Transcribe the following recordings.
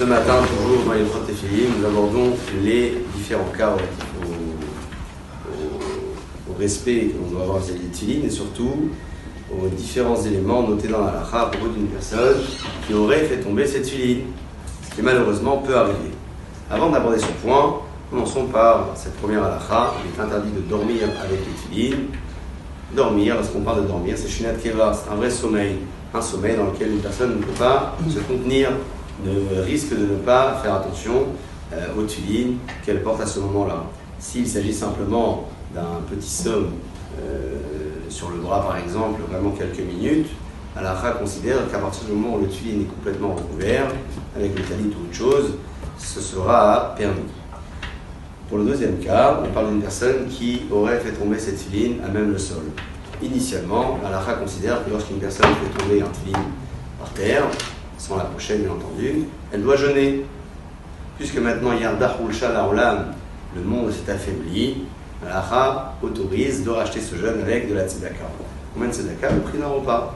matin, toujours dans les Protéphilim, nous abordons les différents cas au respect que l'on doit avoir vis-à-vis des Tfilin et surtout aux différents éléments notés dans la halakha à propos d'une personne qui aurait fait tomber cette Tfilin, ce qui malheureusement peut arriver. Avant d'aborder ce point, commençons par cette première halakha. Il est interdit de dormir avec les Tfilin. Dormir, lorsqu'on parle de dormir, c'est Shinat Keva, c'est un vrai sommeil, un sommeil dans lequel une personne ne peut pas se contenir, ne risque de ne pas faire attention aux Tfilin qu'elle porte à ce moment-là. S'il s'agit simplement d'un petit somme sur le bras par exemple, vraiment quelques minutes, halakha considère qu'à partir du moment où le Tfilin est complètement recouvert, avec le talit ou autre chose, ce sera permis. Pour le deuxième cas, on parle d'une personne qui aurait fait tomber cette Tfilin à même le sol. Initialement, halakha considère que lorsqu'une personne fait tomber un Tfilin par terre, sans la pochette bien entendu, elle doit jeûner. Puisque maintenant, Yardahul Shalaolam, le monde s'est affaibli, halakha autorise de racheter ce jeûne avec de la tzedaka. Combien de tzedaka? Le prix d'un repas.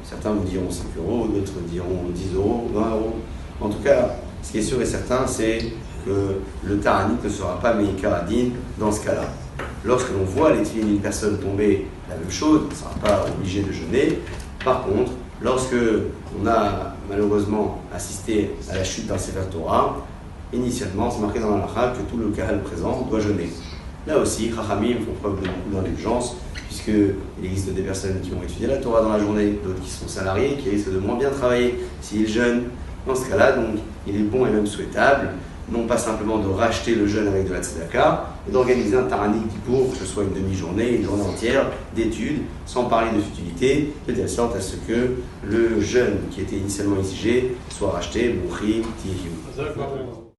Certains vous diront 5 euros, d'autres diront 10 euros, 20 euros. En tout cas, ce qui est sûr et certain, c'est que le Ta'anit ne sera pas Meïka Adin dans ce cas-là. Lorsque l'on voit les Tfilin d'une personne tomber, la même chose, on ne sera pas obligé de jeûner. Par contre, lorsque on a malheureusement assisté à la chute d'un Sefer Torah, initialement, c'est marqué dans la halakha que tout le kahal présent doit jeûner. Là aussi, Chachamim font preuve de beaucoup d'indulgence, puisqu'il existe des personnes qui ont étudié la Torah dans la journée, d'autres qui sont salariés, qui risquent de moins bien travailler s'ils jeûnent. Dans ce cas-là, donc, il est bon et même souhaitable, non pas simplement de racheter le jeûne avec de la tzedaka, mais d'organiser un taranit pour que ce soit une demi-journée, une journée entière d'études, sans parler de futilité, de telle sorte à ce que le jeûne qui était initialement exigé soit racheté, boukhim, tihim.